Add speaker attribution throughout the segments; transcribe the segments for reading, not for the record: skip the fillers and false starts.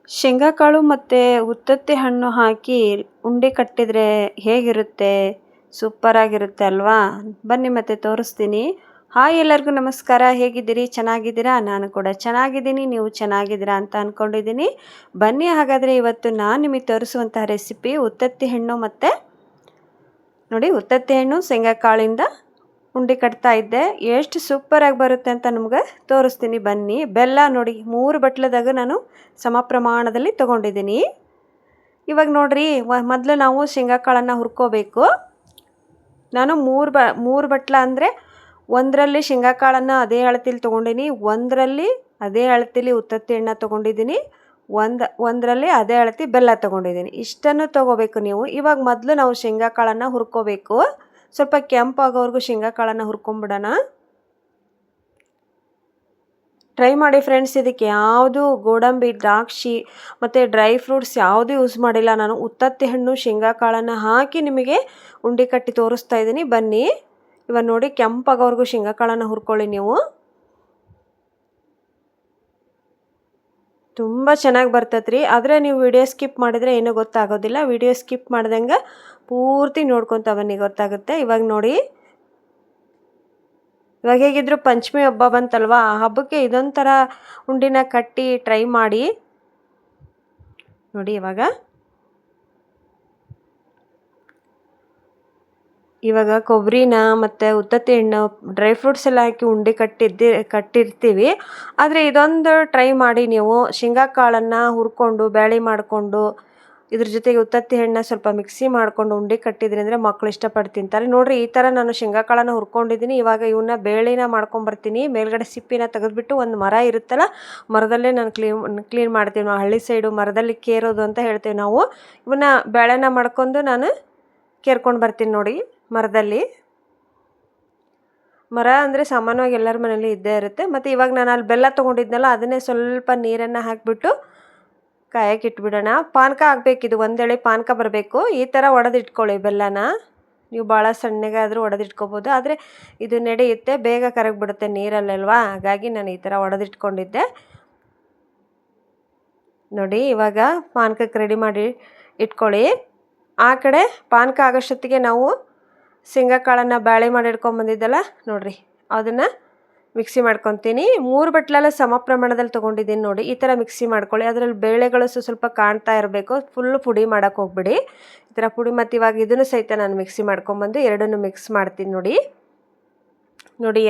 Speaker 1: ಶೇಂಗಾಕಾಳು ಮತ್ತು ಉತ್ತತ್ತಿ ಹಣ್ಣು ಹಾಕಿ ಉಂಡೆ ಕಟ್ಟಿದರೆ ಹೇಗಿರುತ್ತೆ? ಸೂಪರಾಗಿರುತ್ತೆ ಅಲ್ವಾ? ಬನ್ನಿ ಮತ್ತೆ ತೋರಿಸ್ತೀನಿ. ಹಾಯ್ ಎಲ್ಲರಿಗೂ ನಮಸ್ಕಾರ. ಹೇಗಿದ್ದೀರಿ? ಚೆನ್ನಾಗಿದ್ದೀರಾ? ನಾನು ಕೂಡ ಚೆನ್ನಾಗಿದ್ದೀನಿ. ನೀವು ಚೆನ್ನಾಗಿದ್ದೀರಾ ಅಂತ ಅಂದ್ಕೊಂಡಿದ್ದೀನಿ. ಬನ್ನಿ ಹಾಗಾದರೆ ಇವತ್ತು ನಾನು ನಿಮಗೆ ತೋರಿಸುವಂತಹ ರೆಸಿಪಿ ಉತ್ತತ್ತಿ ಹಣ್ಣು ಮತ್ತು ನೋಡಿ ಉತ್ತತ್ತಿ ಹಣ್ಣು ಶೇಂಗಾಕಾಳಿಂದ ಉಂಡೆ ಕಟ್ತಾ ಇದ್ದೆ. ಎಷ್ಟು ಸೂಪರಾಗಿ ಬರುತ್ತೆ ಅಂತ ನಿಮ್ಗೆ ತೋರಿಸ್ತೀನಿ ಬನ್ನಿ. ಬೆಲ್ಲ ನೋಡಿ 3 ಬಟ್ಲದಾಗ ನಾನು ಸಮ ಪ್ರಮಾಣದಲ್ಲಿ ತೊಗೊಂಡಿದ್ದೀನಿ. ಇವಾಗ ನೋಡ್ರಿ ಮೊದಲು ನಾವು ಶೇಂಗಾಕಾಳನ್ನು ಹುರ್ಕೋಬೇಕು. ನಾನು 3 ಬಟ್ಲ ಅಂದರೆ ಒಂದರಲ್ಲಿ ಶೇಂಗಾಕಾಳನ್ನು ಅದೇ ಅಳತೆಲಿ ತೊಗೊಂಡಿನಿ, ಒಂದರಲ್ಲಿ ಅದೇ ಅಳತೆಲಿ ಉತ್ತತ್ತಿ ಹಣ್ಣು ತೊಗೊಂಡಿದ್ದೀನಿ, ಒಂದರಲ್ಲಿ ಅದೇ ಅಳತೆ ಬೆಲ್ಲ ತೊಗೊಂಡಿದ್ದೀನಿ. ಇಷ್ಟನ್ನು ತೊಗೋಬೇಕು ನೀವು. ಇವಾಗ ಮೊದಲು ನಾವು ಶೇಂಗಾಕಾಳನ್ನು ಹುರ್ಕೋಬೇಕು. ಸ್ವಲ್ಪ ಕೆಂಪಾಗೋವರೆಗೂ ಶೇಂಗಾಕಾಳನ್ನು ಹುರ್ಕೊಂಬಿಡೋಣ. ಟ್ರೈ ಮಾಡಿ ಫ್ರೆಂಡ್ಸ್. ಇದಕ್ಕೆ ಯಾವುದು ಗೋಡಂಬಿ, ದ್ರಾಕ್ಷಿ ಮತ್ತು ಡ್ರೈ ಫ್ರೂಟ್ಸ್ ಯಾವುದೂ ಯೂಸ್ ಮಾಡಿಲ್ಲ ನಾನು. ಉತ್ತತ್ತಿ ಹಣ್ಣು ಶೇಂಗಾಕಾಳನ್ನು ಹಾಕಿ ನಿಮಗೆ ಉಂಡೆ ಕಟ್ಟಿ ತೋರಿಸ್ತಾ ಇದ್ದೀನಿ. ಬನ್ನಿ ಇವಾಗ ನೋಡಿ ಕೆಂಪಾಗೋವರೆಗೂ ಶೇಂಗಾಕಾಳನ್ನು ಹುರ್ಕೊಳ್ಳಿ ನೀವು. ತುಂಬ ಚೆನ್ನಾಗಿ ಬರ್ತೈತ್ರಿ. ಆದರೆ ನೀವು ವಿಡಿಯೋ ಸ್ಕಿಪ್ ಮಾಡಿದರೆ ಏನೂ ಗೊತ್ತಾಗೋದಿಲ್ಲ. ವಿಡಿಯೋ ಸ್ಕಿಪ್ ಮಾಡ್ದಂಗೆ ಪೂರ್ತಿ ನೋಡ್ಕೊತ ಬನ್ನಿ, ಗೊತ್ತಾಗುತ್ತೆ. ಇವಾಗ ನೋಡಿ, ಇವಾಗ ಹೇಗಿದ್ರು ಪಂಚಮಿ ಹಬ್ಬ ಬಂತಲ್ವಾ, ಆ ಹಬ್ಬಕ್ಕೆ ಇದೊಂಥರ ಉಂಡಿನ ಕಟ್ಟಿ ಟ್ರೈ ಮಾಡಿ ನೋಡಿ. ಇವಾಗ ಕೊಬ್ಬರಿನ ಮತ್ತು ಉತ್ತತ್ತಿ ಹಣ್ಣು, ಡ್ರೈ ಫ್ರೂಟ್ಸ್ ಎಲ್ಲ ಹಾಕಿ ಉಂಡೆ ಕಟ್ಟಿರ್ತೀವಿ. ಆದರೆ ಇದೊಂದು ಟ್ರೈ ಮಾಡಿ ನೀವು. ಶೇಂಗಾಕಾಳನ್ನು ಹುರ್ಕೊಂಡು ಬೇಳೆ ಮಾಡಿಕೊಂಡು ಇದ್ರ ಜೊತೆಗೆ ಉತ್ತತ್ತಿ ಹಣ್ಣು ಸ್ವಲ್ಪ ಮಿಕ್ಸಿ ಮಾಡಿಕೊಂಡು ಉಂಡೆ ಕಟ್ಟಿದ್ರಿ ಅಂದರೆ ಮಕ್ಕಳು ಇಷ್ಟಪಟ್ಟು ತಿಂತಾರೆ. ನೋಡಿರಿ ಈ ಥರ ನಾನು ಶೇಂಗಾಕಾಳನ್ನು ಹುರ್ಕೊಂಡಿದ್ದೀನಿ. ಇವಾಗ ಇವನ್ನ ಬೇಳೆನ ಮಾಡ್ಕೊಂಬರ್ತೀನಿ. ಮೇಲ್ಗಡೆ ಸಿಪ್ಪಿನ ತೆಗೆದುಬಿಟ್ಟು ಒಂದು ಮರ ಇರುತ್ತಲ್ಲ, ಮರದಲ್ಲೇ ನಾನು ಕ್ಲೀನ್ ಮಾಡ್ತೀವಿ. ನಾವು ಹಳ್ಳಿ ಸೈಡು ಮರದಲ್ಲಿ ಕೇರೋದು ಅಂತ ಹೇಳ್ತೀವಿ ನಾವು. ಇವನ್ನ ಬೇಳೆನ ಮಾಡ್ಕೊಂಡು ನಾನು ಕೇರ್ಕೊಂಡು ಬರ್ತೀನಿ ನೋಡಿ ಮರದಲ್ಲಿ. ಮರ ಅಂದರೆ ಸಾಮಾನ್ಯವಾಗಿ ಎಲ್ಲರ ಮನೇಲಿ ಇದ್ದೇ ಇರುತ್ತೆ. ಮತ್ತು ಇವಾಗ ನಾನು ಅಲ್ಲಿ ಬೆಲ್ಲ ತೊಗೊಂಡಿದ್ನಲ್ಲ, ಅದನ್ನೇ ಸ್ವಲ್ಪ ನೀರನ್ನು ಹಾಕಿಬಿಟ್ಟು ಕಾಯಕ್ಕೆ ಇಟ್ಬಿಡೋಣ. ಪಾನಕ ಆಗಬೇಕಿದು, ಒಂದೆಳೆ ಪಾನಕ ಬರಬೇಕು. ಈ ಥರ ಒಡೆದಿಟ್ಕೊಳ್ಳಿ ಬೆಲ್ಲನ. ನೀವು ಭಾಳ ಸಣ್ಣಗಾದರೂ ಒಡೆದಿಟ್ಕೋಬೋದು, ಆದರೆ ಇದು ನಡೆಯುತ್ತೆ, ಬೇಗ ಕರಗಿಬಿಡುತ್ತೆ ನೀರಲ್ಲಲ್ವಾ. ಹಾಗಾಗಿ ನಾನು ಈ ಥರ ಒಡೆದಿಟ್ಕೊಂಡಿದ್ದೆ ನೋಡಿ. ಇವಾಗ ಪಾನಕಕ್ಕೆ ರೆಡಿ ಮಾಡಿ ಇಟ್ಕೊಳ್ಳಿ. ಆ ಕಡೆ ಪಾನಕ ಆಗೋಷ್ಟೊತ್ತಿಗೆ ನಾವು ಶೇಂಗಾಕಾಳನ್ನು ಬೇಳೆ ಮಾಡಿ ಇಟ್ಕೊಂಬಂದಿದ್ದಲ್ಲ ನೋಡಿರಿ, ಅದನ್ನು ಮಿಕ್ಸಿ ಮಾಡ್ಕೊತೀನಿ. 3 ಬಟ್ಲೆಲ್ಲ ಸಮ ಪ್ರಮಾಣದಲ್ಲಿ ತೊಗೊಂಡಿದ್ದೀನಿ ನೋಡಿ. ಈ ಥರ ಮಿಕ್ಸಿ ಮಾಡ್ಕೊಳ್ಳಿ. ಅದರಲ್ಲಿ ಬೇಳೆಗಳು ಸ್ವಲ್ಪ ಕಾಣ್ತಾ ಇರಬೇಕು. ಫುಲ್ಲು ಪುಡಿ ಮಾಡೋಕ್ಕೆ ಹೋಗ್ಬಿಡಿ. ಈ ಥರ ಪುಡಿ. ಮತ್ತು ಇವಾಗ ಇದನ್ನು ಸಹಿತ ನಾನು ಮಿಕ್ಸಿ ಮಾಡ್ಕೊಂಬಂದು ಎರಡನ್ನೂ ಮಿಕ್ಸ್ ಮಾಡ್ತೀನಿ ನೋಡಿ.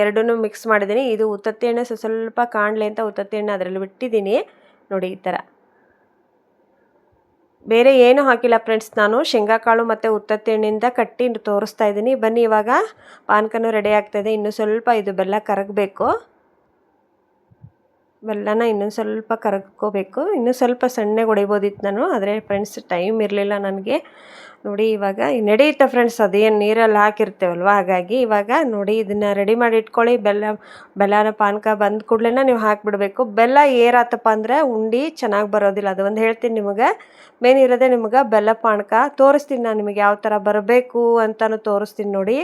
Speaker 1: ಎರಡನ್ನೂ ಮಿಕ್ಸ್ ಮಾಡಿದ್ದೀನಿ. ಇದು ಉತ್ತತ್ತಿ ಎಣ್ಣೆ ಸ್ವಲ್ಪ ಕಾಣಲಿ ಅಂತ ಉತ್ತತ್ತಿ ಎಣ್ಣೆ ಅದರಲ್ಲಿ ಬಿಟ್ಟಿದ್ದೀನಿ ನೋಡಿ. ಈ ಥರ ಬೇರೆ ಏನೂ ಹಾಕಿಲ್ಲ ಫ್ರೆಂಡ್ಸ್. ನಾನು ಶೇಂಗಾಕಾಳು ಮತ್ತು ಉತ್ತತ್ತಿ ಎಣ್ಣೆಯಿಂದ ಕಟ್ಟಿ ತೋರಿಸ್ತಾ ಇದ್ದೀನಿ. ಬನ್ನಿ ಇವಾಗ ಪಾನಕನೂ ರೆಡಿ ಆಗ್ತಾಯಿದೆ. ಇನ್ನೂ ಸ್ವಲ್ಪ ಇದು ಬೆಲ್ಲ ಕರಗಬೇಕು. ಬೆಲ್ಲನ ಇನ್ನೊಂದು ಸ್ವಲ್ಪ ಕರಗ್ಕೋಬೇಕು. ಇನ್ನೂ ಸ್ವಲ್ಪ ಸಣ್ಣಗೆ ಹೊಡಿಬೋದಿತ್ತು ನಾನು, ಆದರೆ ಫ್ರೆಂಡ್ಸ್ ಟೈಮ್ ಇರಲಿಲ್ಲ ನನಗೆ ನೋಡಿ. ಇವಾಗ ನಡೆಯುತ್ತೆ ಫ್ರೆಂಡ್ಸ್, ಅದೇನು ನೀರಲ್ಲಿ ಹಾಕಿರ್ತೇವಲ್ವ, ಹಾಗಾಗಿ ಇವಾಗ ನೋಡಿ ಇದನ್ನು ರೆಡಿ ಮಾಡಿ ಇಟ್ಕೊಳ್ಳಿ. ಬೆಲ್ಲನ ಪಾನಕ ಬಂದ ಕೂಡಲೇ ನೀವು ಹಾಕಿಬಿಡ್ಬೇಕು. ಬೆಲ್ಲ ಏರಾತಪ್ಪ ಅಂದರೆ ಉಂಡೆ ಚೆನ್ನಾಗಿ ಬರೋದಿಲ್ಲ. ಅದು ಒಂದು ಹೇಳ್ತೀನಿ ನಿಮಗೆ. ಮೇನ್ ಇರೋದೇ ನಿಮಗೆ ಬೆಲ್ಲ ಪಾನಕ. ತೋರಿಸ್ತೀನಿ ನಾನು ನಿಮಗೆ ಯಾವ ಥರ ಬರಬೇಕು ಅಂತಲೂ ತೋರಿಸ್ತೀನಿ ನೋಡಿ.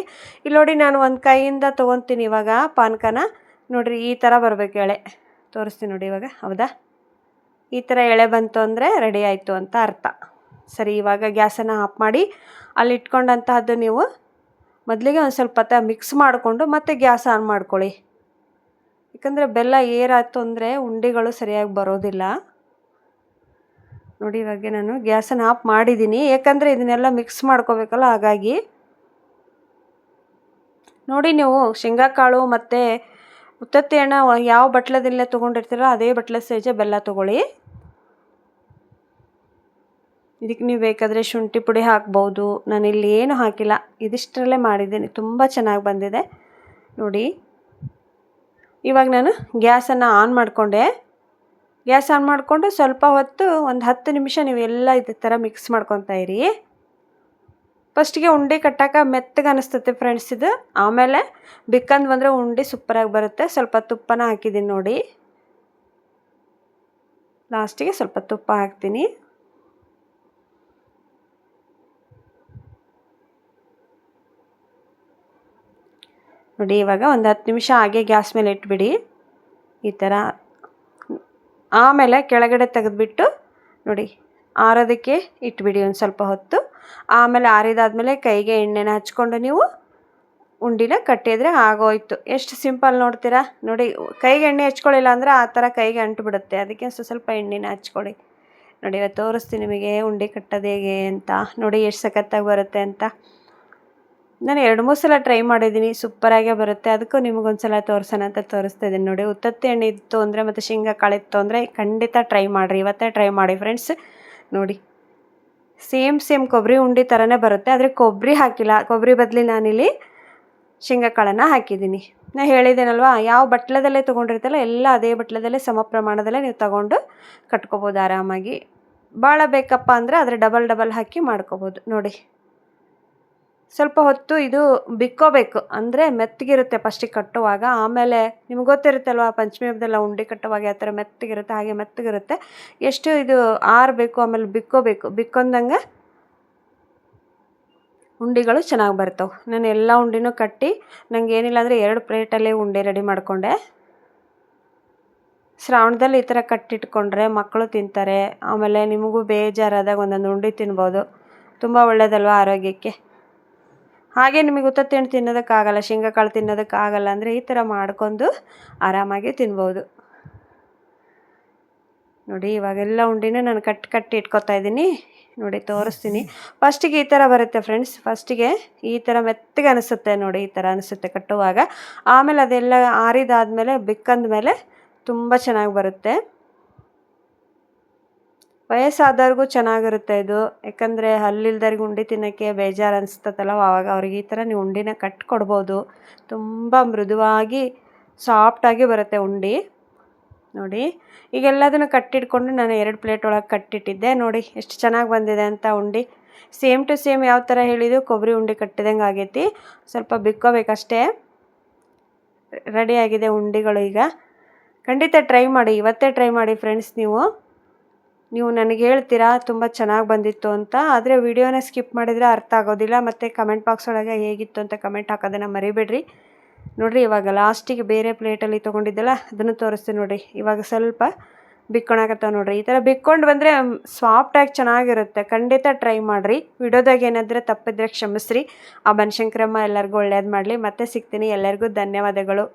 Speaker 1: ಇಲ್ಲಿ ನೋಡಿ ನಾನು ಒಂದು ಕೈಯಿಂದ ತೊಗೊತೀನಿ ಇವಾಗ ಪಾನಕನ. ನೋಡಿರಿ ಈ ಥರ ಬರಬೇಕು ಎಳೆ. ತೋರಿಸ್ತೀನಿ ನೋಡಿ ಇವಾಗ. ಹೌದಾ? ಈ ಥರ ಎಳೆ ಬಂತು ಅಂದರೆ ರೆಡಿ ಆಯಿತು ಅಂತ ಅರ್ಥ. ಸರಿ, ಇವಾಗ ಗ್ಯಾಸನ್ನು ಆಫ್ ಮಾಡಿ ಅಲ್ಲಿ ಇಟ್ಕೊಂಡಂತಹದ್ದು ನೀವು ಮೊದಲಿಗೆ ಒಂದು ಸ್ವಲ್ಪ ಹೊತ್ತು ಮಿಕ್ಸ್ ಮಾಡಿಕೊಂಡು ಮತ್ತೆ ಗ್ಯಾಸ್ ಆನ್ ಮಾಡ್ಕೊಳ್ಳಿ. ಯಾಕಂದರೆ ಬೆಲ್ಲ ಏರಾಯ್ತು ಅಂದರೆ ಉಂಡೆಗಳು ಸರಿಯಾಗಿ ಬರೋದಿಲ್ಲ ನೋಡಿ. ಇವಾಗ ನಾನು ಗ್ಯಾಸನ್ನು ಆಫ್ ಮಾಡಿದ್ದೀನಿ, ಯಾಕಂದರೆ ಇದನ್ನೆಲ್ಲ ಮಿಕ್ಸ್ ಮಾಡ್ಕೋಬೇಕಲ್ಲ, ಹಾಗಾಗಿ. ನೋಡಿ ನೀವು ಶೇಂಗಾಕಾಳು ಮತ್ತು ಉತ್ತತ್ತಿ ಹಣ್ಣು ಯಾವ ಬಟ್ಲದಲ್ಲೇ ತೊಗೊಂಡಿರ್ತೀರೋ ಅದೇ ಬಟ್ಲ ಸೈಜೆ ಬೆಲ್ಲ ತೊಗೊಳ್ಳಿ. ಇದಕ್ಕೆ ನೀವು ಬೇಕಾದರೆ ಶುಂಠಿ ಪುಡಿ ಹಾಕ್ಬೋದು. ನಾನಿಲ್ಲಿ ಏನು ಹಾಕಿಲ್ಲ, ಇದಿಷ್ಟರಲ್ಲೇ ಮಾಡಿದ್ದೀನಿ. ತುಂಬ ಚೆನ್ನಾಗಿ ಬಂದಿದೆ ನೋಡಿ. ಇವಾಗ ನಾನು ಗ್ಯಾಸನ್ನು ಆನ್ ಮಾಡಿಕೊಂಡೆ. ಗ್ಯಾಸ್ ಆನ್ ಮಾಡಿಕೊಂಡು ಸ್ವಲ್ಪ ಹೊತ್ತು ಒಂದು 10 ನಿಮಿಷ ನೀವೆಲ್ಲ ಇದೇ ಥರ ಮಿಕ್ಸ್ ಮಾಡ್ಕೊತಾ ಇರಿ. ಫಸ್ಟಿಗೆ ಉಂಡೆ ಕಟ್ಟಕ್ಕೆ ಮೆತ್ತಗೆ ಅನಿಸ್ತತೆ ಫ್ರೆಂಡ್ಸ್ ಇದು. ಆಮೇಲೆ ಬಿಕ್ಕಂದು ಬಂದರೆ ಉಂಡೆ ಸೂಪರಾಗಿ ಬರುತ್ತೆ. ಸ್ವಲ್ಪ ತುಪ್ಪನ ಹಾಕಿದ್ದೀನಿ ನೋಡಿ. ಲಾಸ್ಟಿಗೆ ಸ್ವಲ್ಪ ತುಪ್ಪ ಹಾಕ್ತೀನಿ. ನೋಡಿ ಇವಾಗ ಒಂದು 10 ನಿಮಿಷ ಹಾಗೆ ಗ್ಯಾಸ್ ಮೇಲೆ ಇಟ್ಬಿಡಿ ಈ ಥರ. ಆಮೇಲೆ ಕೆಳಗಡೆ ತೆಗೆದುಬಿಟ್ಟು ನೋಡಿ ಆರೋದಕ್ಕೆ ಇಟ್ಬಿಡಿ ಒಂದು ಸ್ವಲ್ಪ ಹೊತ್ತು. ಆಮೇಲೆ ಆರಿದಾದ್ಮೇಲೆ ಕೈಗೆ ಎಣ್ಣೆನ ಹಚ್ಕೊಂಡು ನೀವು ಉಂಡಿನ ಕಟ್ಟಿದರೆ ಆಗೋಯ್ತು. ಎಷ್ಟು ಸಿಂಪಲ್ ನೋಡ್ತೀರಾ. ನೋಡಿ ಕೈಗೆ ಎಣ್ಣೆ ಹಚ್ಕೊಳ್ಳಿಲ್ಲ ಅಂದರೆ ಆ ಥರ ಕೈಗೆ ಅಂಟುಬಿಡುತ್ತೆ. ಅದಕ್ಕೆ ಸ್ವಲ್ಪ ಎಣ್ಣೆನ ಹಚ್ಕೊಳ್ಳಿ. ನೋಡಿ ಇವತ್ತು ತೋರಿಸ್ತೀನಿ ನಿಮಗೆ ಉಂಡೆ ಕಟ್ಟೋದು ಹೇಗೆ ಅಂತ. ನೋಡಿ ಎಷ್ಟು ಸಖತ್ತಾಗಿ ಬರುತ್ತೆ ಅಂತ. ನಾನು 2-3 ಸಲ ಟ್ರೈ ಮಾಡಿದ್ದೀನಿ, ಸೂಪರಾಗೇ ಬರುತ್ತೆ. ಅದಕ್ಕೂ ನಿಮಗೊಂದು ಸಲ ತೋರಿಸೋಣ ಅಂತ ತೋರಿಸ್ತಾ ಇದ್ದೀನಿ. ನೋಡಿ ಉತ್ತತ್ತಿ ಎಣ್ಣೆ ಇತ್ತು ಅಂದರೆ ಮತ್ತು ಶೇಂಗಾ ಕಾಳು ಇತ್ತು ಅಂದರೆ ಖಂಡಿತ ಟ್ರೈ ಮಾಡಿರಿ. ಇವತ್ತೇ ಟ್ರೈ ಮಾಡಿ ಫ್ರೆಂಡ್ಸ್. ನೋಡಿ ಸೇಮ್ ಕೊಬ್ಬರಿ ಉಂಡೆ ಥರನೇ ಬರುತ್ತೆ, ಆದರೆ ಕೊಬ್ಬರಿ ಹಾಕಿಲ್ಲ. ಕೊಬ್ಬರಿ ಬದಲಿ ನಾನಿಲ್ಲಿ ಶೇಂಗಾ ಕಾಳನ್ನು ಹಾಕಿದ್ದೀನಿ. ನಾನು ಹೇಳಿದ್ದೇನಲ್ವಾ, ಯಾವ ಬಟ್ಲದಲ್ಲೇ ತೊಗೊಂಡಿರ್ತಲ್ಲ ಎಲ್ಲ ಅದೇ ಬಟ್ಲದಲ್ಲೇ ಸಮ ಪ್ರಮಾಣದಲ್ಲೇ ನೀವು ತಗೊಂಡು ಕಟ್ಕೋಬೋದು ಆರಾಮಾಗಿ. ಭಾಳ ಬೇಕಪ್ಪ ಅಂದರೆ ಆದರೆ ಡಬಲ್ ಹಾಕಿ ಮಾಡ್ಕೋಬೋದು. ನೋಡಿ ಸ್ವಲ್ಪ ಹೊತ್ತು ಇದು ಬಿಕ್ಕೋಬೇಕು, ಅಂದರೆ ಮೆತ್ತಗಿರುತ್ತೆ ಫಸ್ಟಿಗೆ ಕಟ್ಟುವಾಗ. ಆಮೇಲೆ ನಿಮ್ಗೆ ಗೊತ್ತಿರುತ್ತಲ್ವ ಪಂಚಮಿ ಹಬ್ಬದಲ್ಲ ಉಂಡೆ ಕಟ್ಟುವಾಗ ಯಾವ ಥರ ಮೆತ್ತಗಿರುತ್ತೆ, ಹಾಗೆ ಮೆತ್ತಗಿರುತ್ತೆ. ಎಷ್ಟು ಇದು ಆರಬೇಕು, ಆಮೇಲೆ ಬಿಕ್ಕೊಂಡಂಗೆ ಉಂಡೆಗಳು ಚೆನ್ನಾಗಿ ಬರ್ತವೆ. ನಾನು ಎಲ್ಲ ಉಂಡೆನೂ ಕಟ್ಟಿ ನನಗೆ ಏನಿಲ್ಲ ಅಂದರೆ 2 ಪ್ಲೇಟಲ್ಲೇ ಉಂಡೆ ರೆಡಿ ಮಾಡಿಕೊಂಡೆ. ಶ್ರಾವಣದಲ್ಲಿ ಈ ಥರ ಕಟ್ಟಿಟ್ಕೊಂಡ್ರೆ ಮಕ್ಕಳು ತಿಂತಾರೆ. ಆಮೇಲೆ ನಿಮಗೂ ಬೇಜಾರಾದಾಗ ಒಂದೊಂದು ಉಂಡೆ ತಿನ್ಬೋದು. ತುಂಬ ಒಳ್ಳೆಯದಲ್ವ ಆರೋಗ್ಯಕ್ಕೆ. ಹಾಗೆ ನಿಮಗೆ ಉತ್ತತ್ತಿ ಹಣ್ಣು ತಿನ್ನೋದಕ್ಕಾಗಲ್ಲ, ಶೇಂಗಾ ಕಾಳು ತಿನ್ನೋದಕ್ಕಾಗಲ್ಲ ಅಂದರೆ ಈ ಥರ ಮಾಡ್ಕೊಂಡು ಆರಾಮಾಗಿ ತಿನ್ಬೋದು. ನೋಡಿ ಇವಾಗೆಲ್ಲ ಉಂಡೆನೂ ನಾನು ಕಟ್ಟಿ ಇಟ್ಕೊತಾ ಇದ್ದೀನಿ. ನೋಡಿ ತೋರಿಸ್ತೀನಿ. ಫಸ್ಟಿಗೆ ಈ ಥರ ಬರುತ್ತೆ ಫ್ರೆಂಡ್ಸ್. ಫಸ್ಟಿಗೆ ಈ ಥರ ಮೆತ್ತಗೆ ಅನಿಸುತ್ತೆ. ನೋಡಿ ಈ ಥರ ಅನಿಸುತ್ತೆ ಕಟ್ಟುವಾಗ. ಆಮೇಲೆ ಅದೆಲ್ಲ ಆರಿದಾದ್ಮೇಲೆ ಬಿಕ್ಕಂದ್ಮೇಲೆ ತುಂಬ ಚೆನ್ನಾಗಿ ಬರುತ್ತೆ. ವಯಸ್ಸಾದವ್ರಿಗೂ ಚೆನ್ನಾಗಿರುತ್ತೆ ಇದು. ಯಾಕಂದರೆ ಹಲ್ಲಿಲ್ದವ್ರಿಗೆ ಉಂಡೆ ತಿನ್ನೋಕ್ಕೆ ಬೇಜಾರು ಅನಿಸ್ತದಲ್ಲ, ಆವಾಗ ಅವ್ರಿಗೆ ಈ ಥರ ನೀವು ಉಂಡೆನ ಕಟ್ಕೊಡ್ಬೋದು. ತುಂಬ ಮೃದುವಾಗಿ ಸಾಫ್ಟಾಗಿ ಬರುತ್ತೆ ಉಂಡೆ. ನೋಡಿ ಈಗೆಲ್ಲದನ್ನು ಕಟ್ಟಿಟ್ಕೊಂಡು ನಾನು 2 ಪ್ಲೇಟ್ ಒಳಗೆ ಕಟ್ಟಿಟ್ಟಿದ್ದೆ. ನೋಡಿ ಎಷ್ಟು ಚೆನ್ನಾಗಿ ಬಂದಿದೆ ಅಂತ ಉಂಡೆ. ಸೇಮ್ ಟು ಸೇಮ್ ಯಾವ ಥರ ಹೇಳಿದ್ದು ಕೊಬ್ಬರಿ ಉಂಡೆ ಕಟ್ಟಿದಂಗೆ ಆಗೈತಿ. ಸ್ವಲ್ಪ ಬಿಕ್ಕೋಬೇಕಷ್ಟೇ. ರೆಡಿಯಾಗಿದೆ ಉಂಡೆಗಳು. ಈಗ ಖಂಡಿತ ಟ್ರೈ ಮಾಡಿ, ಇವತ್ತೇ ಟ್ರೈ ಮಾಡಿ ಫ್ರೆಂಡ್ಸ್. ನೀವು ನನಗೆ ಹೇಳ್ತೀರಾ ತುಂಬ ಚೆನ್ನಾಗಿ ಬಂದಿತ್ತು ಅಂತ. ಆದರೆ ವಿಡಿಯೋನ ಸ್ಕಿಪ್ ಮಾಡಿದರೆ ಅರ್ಥ ಆಗೋದಿಲ್ಲ. ಮತ್ತು ಕಮೆಂಟ್ ಬಾಕ್ಸ್ ಒಳಗೆ ಹೇಗಿತ್ತು ಅಂತ ಕಮೆಂಟ್ ಹಾಕೋದನ್ನು ಮರಿಬೇಡ್ರಿ. ನೋಡಿರಿ ಇವಾಗ ಲಾಸ್ಟಿಗೆ ಬೇರೆ ಪ್ಲೇಟಲ್ಲಿ ತೊಗೊಂಡಿದ್ದಲ್ಲ ಅದನ್ನು ತೋರಿಸ್ತೀನಿ. ನೋಡಿ ಇವಾಗ ಸ್ವಲ್ಪ ಬಿಕ್ಕೊಳಕತ್ತಾವ. ನೋಡಿರಿ ಈ ಥರ ಬಿಕ್ಕೊಂಡು ಬಂದರೆ ಸಾಫ್ಟಾಗಿ ಚೆನ್ನಾಗಿರುತ್ತೆ. ಖಂಡಿತ ಟ್ರೈ ಮಾಡಿರಿ. ವಿಡಿಯೋದಾಗ ಏನಾದರೆ ತಪ್ಪಿದ್ರೆ ಕ್ಷಮಿಸ್ರಿ. ಆ ಬನಶಂಕರಮ್ಮ ಎಲ್ಲರಿಗೂ ಒಳ್ಳೇದು ಮಾಡಲಿ. ಮತ್ತೆ ಸಿಗ್ತೀನಿ. ಎಲ್ಲರಿಗೂ ಧನ್ಯವಾದಗಳು.